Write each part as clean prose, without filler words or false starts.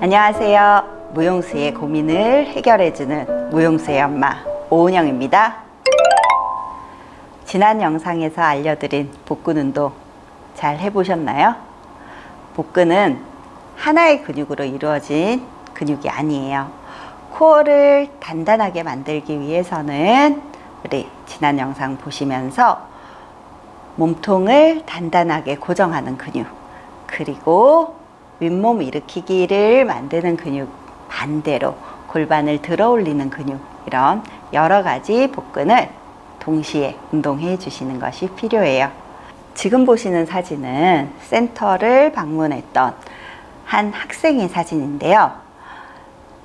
안녕하세요. 무용수의 고민을 해결해주는 무용수의 엄마 오은영입니다. 지난 영상에서 알려드린 복근 운동 잘 해보셨나요? 복근은 하나의 근육으로 이루어진 근육이 아니에요. 코어를 단단하게 만들기 위해서는 우리 지난 영상 보시면서 몸통을 단단하게 고정하는 근육, 그리고 윗몸 일으키기를 만드는 근육, 반대로 골반을 들어 올리는 근육, 이런 여러 가지 복근을 동시에 운동해 주시는 것이 필요해요. 지금 보시는 사진은 센터를 방문했던 한 학생의 사진인데요.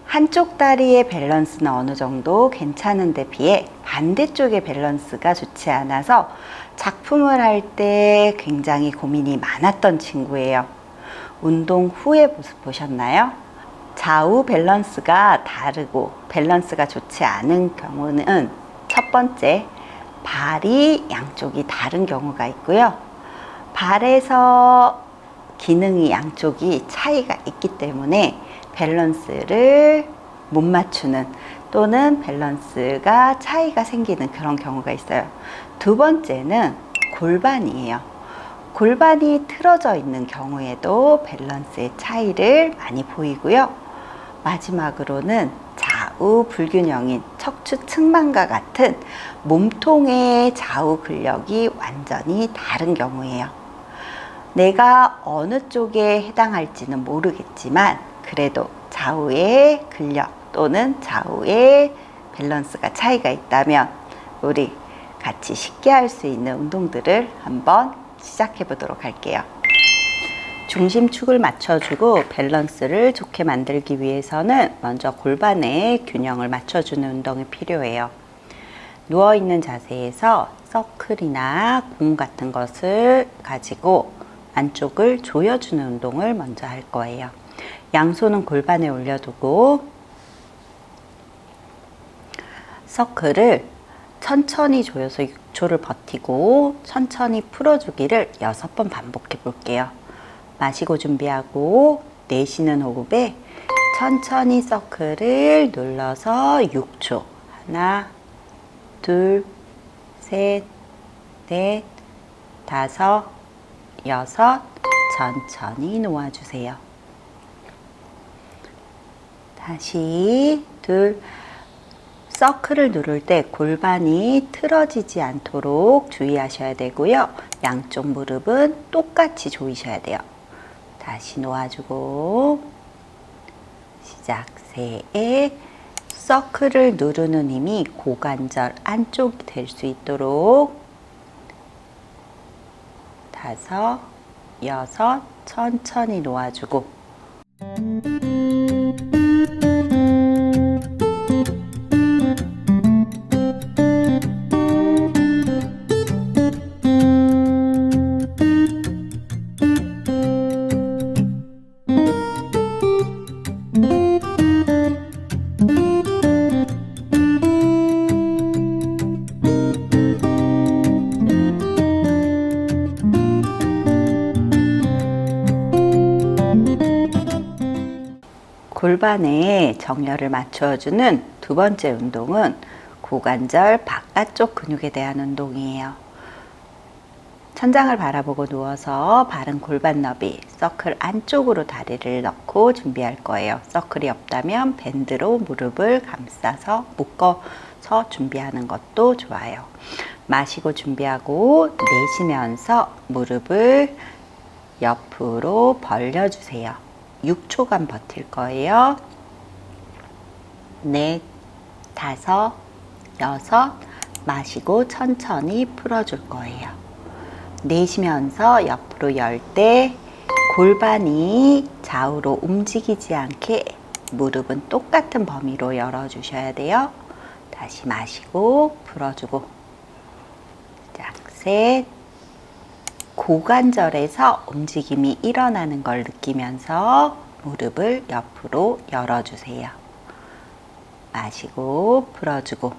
한쪽 다리의 밸런스는 어느 정도 괜찮은데 비해 반대쪽의 밸런스가 좋지 않아서 작품을 할 때 굉장히 고민이 많았던 친구예요. 운동 후의 모습 보셨나요? 좌우 밸런스가 다르고 밸런스가 좋지 않은 경우는 첫 번째, 발이 양쪽이 다른 경우가 있고요. 발에서 기능이 양쪽이 차이가 있기 때문에 밸런스를 못 맞추는 또는 밸런스가 차이가 생기는 그런 경우가 있어요. 두 번째는 골반이에요. 골반이 틀어져 있는 경우에도 밸런스의 차이를 많이 보이고요. 마지막으로는 좌우 불균형인 척추 측만과 같은 몸통의 좌우 근력이 완전히 다른 경우예요. 내가 어느 쪽에 해당할지는 모르겠지만 그래도 좌우의 근력 또는 좌우의 밸런스가 차이가 있다면 우리 같이 쉽게 할 수 있는 운동들을 한번 시작해 보도록 할게요. 중심축을 맞춰주고 밸런스를 좋게 만들기 위해서는 먼저 골반의 균형을 맞춰주는 운동이 필요해요. 누워있는 자세에서 서클이나 공 같은 것을 가지고 안쪽을 조여주는 운동을 먼저 할 거예요. 양손은 골반에 올려두고 서클을 천천히 조여서 6초를 버티고 천천히 풀어주기를 6번 반복해 볼게요. 마시고 준비하고 내쉬는 호흡에 천천히 서클을 눌러서 6초. 하나, 둘, 셋, 넷, 다섯, 여섯. 천천히 놓아주세요. 다시 둘. 서클을 누를 때 골반이 틀어지지 않도록 주의하셔야 되고요. 양쪽 무릎은 똑같이 조이셔야 돼요. 다시 놓아주고 시작. 셋. 서클을 누르는 힘이 고관절 안쪽이 될 수 있도록 다섯, 여섯. 천천히 놓아주고 골반에 정렬을 맞춰주는 두 번째 운동은 고관절 바깥쪽 근육에 대한 운동이에요. 천장을 바라보고 누워서 바른 골반 너비, 서클 안쪽으로 다리를 넣고 준비할 거예요. 서클이 없다면 밴드로 무릎을 감싸서 묶어서 준비하는 것도 좋아요. 마시고 준비하고 내쉬면서 무릎을 옆으로 벌려주세요. 6초간 버틸 거예요. 넷, 다섯, 여섯. 마시고 천천히 풀어줄 거예요. 내쉬면서 옆으로 열 때 골반이 좌우로 움직이지 않게 무릎은 똑같은 범위로 열어주셔야 돼요. 다시 마시고 풀어주고 자, 셋. 고관절에서 움직임이 일어나는 걸 느끼면서 무릎을 옆으로 열어주세요. 마시고 풀어주고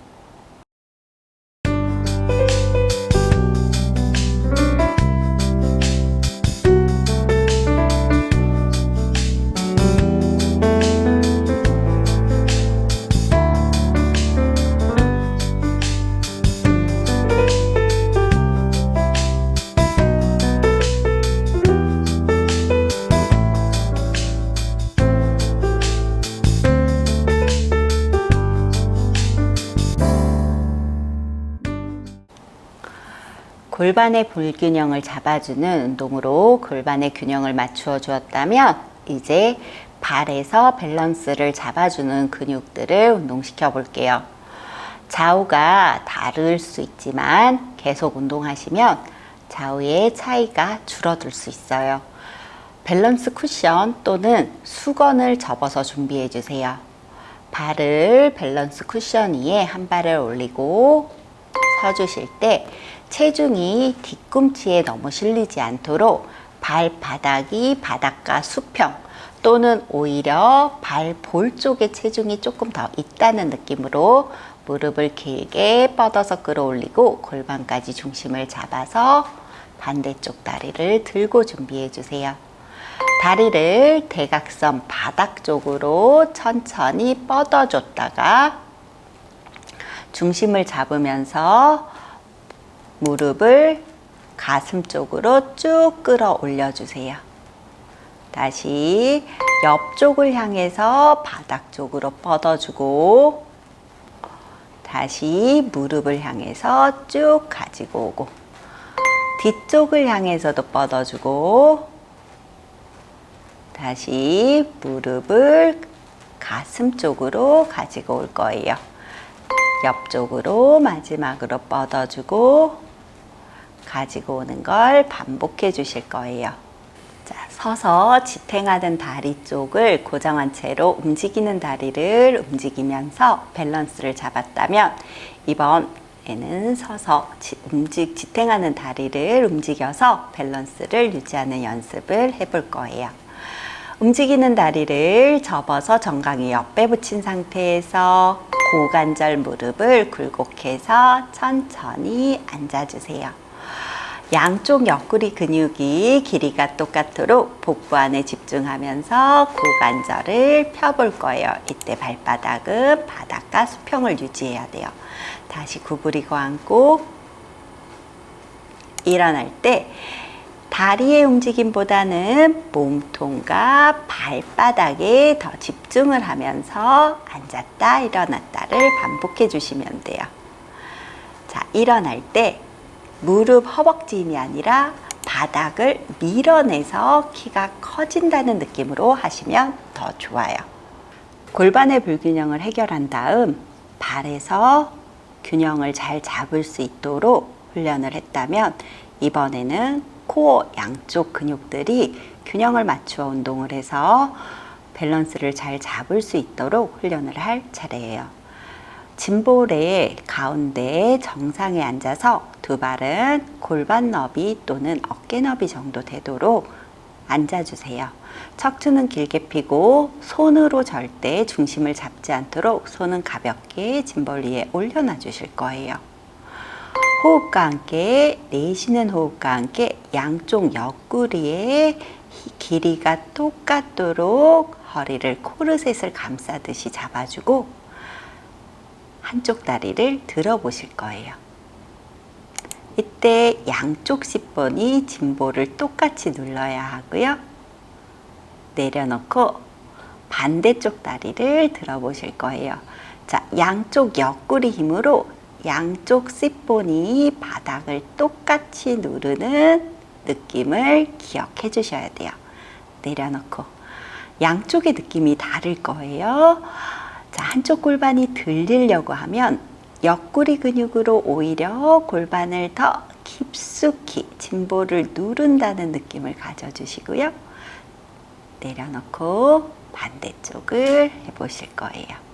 골반의 불균형을 잡아주는 운동으로 골반의 균형을 맞추어 주었다면 이제 발에서 밸런스를 잡아주는 근육들을 운동시켜 볼게요. 좌우가 다를 수 있지만 계속 운동하시면 좌우의 차이가 줄어들 수 있어요. 밸런스 쿠션 또는 수건을 접어서 준비해 주세요. 발을 밸런스 쿠션 위에 한 발을 올리고 서주실 때 체중이 뒤꿈치에 너무 실리지 않도록 발바닥이 바닥과 수평 또는 오히려 발볼 쪽에 체중이 조금 더 있다는 느낌으로 무릎을 길게 뻗어서 끌어올리고 골반까지 중심을 잡아서 반대쪽 다리를 들고 준비해 주세요. 다리를 대각선 바닥 쪽으로 천천히 뻗어줬다가 중심을 잡으면서 무릎을 가슴 쪽으로 쭉 끌어올려 주세요. 다시 옆쪽을 향해서 바닥 쪽으로 뻗어주고 다시 무릎을 향해서 쭉 가지고 오고 뒤쪽을 향해서도 뻗어주고 다시 무릎을 가슴 쪽으로 가지고 올 거예요. 옆쪽으로 마지막으로 뻗어주고 가지고 오는 걸 반복해 주실 거예요. 자, 서서 지탱하는 다리 쪽을 고정한 채로 움직이는 다리를 움직이면서 밸런스를 잡았다면 이번에는 서서 지탱하는 다리를 움직여서 밸런스를 유지하는 연습을 해볼 거예요. 움직이는 다리를 접어서 정강이 옆에 붙인 상태에서 고관절 무릎을 굴곡해서 천천히 앉아주세요. 양쪽 옆구리 근육이 길이가 똑같도록 복부 안에 집중하면서 고관절을 펴볼 거예요. 이때 발바닥은 바닥과 수평을 유지해야 돼요. 다시 구부리고 앉고 일어날 때 다리의 움직임보다는 몸통과 발바닥에 더 집중을 하면서 앉았다 일어났다를 반복해 주시면 돼요. 자, 일어날 때 무릎 허벅지임이 아니라 바닥을 밀어내서 키가 커진다는 느낌으로 하시면 더 좋아요. 골반의 불균형을 해결한 다음 발에서 균형을 잘 잡을 수 있도록 훈련을 했다면 이번에는 코어 양쪽 근육들이 균형을 맞추어 운동을 해서 밸런스를 잘 잡을 수 있도록 훈련을 할 차례예요. 짐볼의 가운데 정상에 앉아서 두 발은 골반 너비 또는 어깨 너비 정도 되도록 앉아주세요. 척추는 길게 펴고 손으로 절대 중심을 잡지 않도록 손은 가볍게 짐볼 위에 올려놔 주실 거예요. 호흡과 함께 내쉬는 호흡과 함께 양쪽 옆구리의 길이가 똑같도록 허리를 코르셋을 감싸듯이 잡아주고 한쪽 다리를 들어 보실 거예요. 이때 양쪽 씹번이 짐볼을 똑같이 눌러야 하고요. 내려놓고 반대쪽 다리를 들어 보실 거예요. 자, 양쪽 옆구리 힘으로 양쪽 씹본이 바닥을 똑같이 누르는 느낌을 기억해 주셔야 돼요. 내려놓고 양쪽의 느낌이 다를 거예요. 자, 한쪽 골반이 들리려고 하면 옆구리 근육으로 오히려 골반을 더 깊숙이 짐볼을 누른다는 느낌을 가져주시고요. 내려놓고 반대쪽을 해보실 거예요.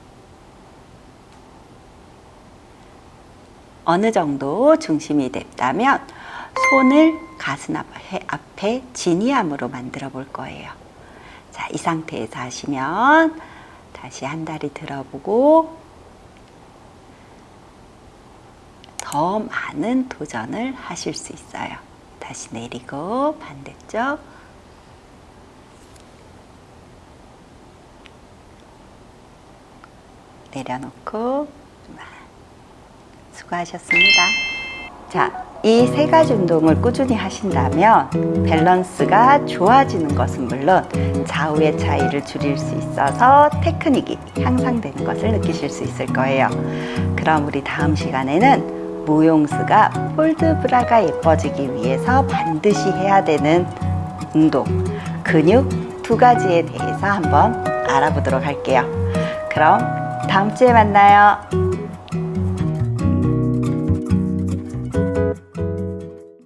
어느 정도 중심이 됐다면 손을 가슴 앞에 진이함으로 만들어 볼 거예요. 자, 이 상태에서 하시면 다시 한 다리 들어보고 더 많은 도전을 하실 수 있어요. 다시 내리고 반대쪽 내려놓고 수고하셨습니다. 자, 이 세 가지 운동을 꾸준히 하신다면 밸런스가 좋아지는 것은 물론 좌우의 차이를 줄일 수 있어서 테크닉이 향상되는 것을 느끼실 수 있을 거예요. 그럼 우리 다음 시간에는 모용수가 폴드 브라가 예뻐지기 위해서 반드시 해야 되는 운동, 근육 두 가지에 대해서 한번 알아보도록 할게요. 그럼 다음 주에 만나요.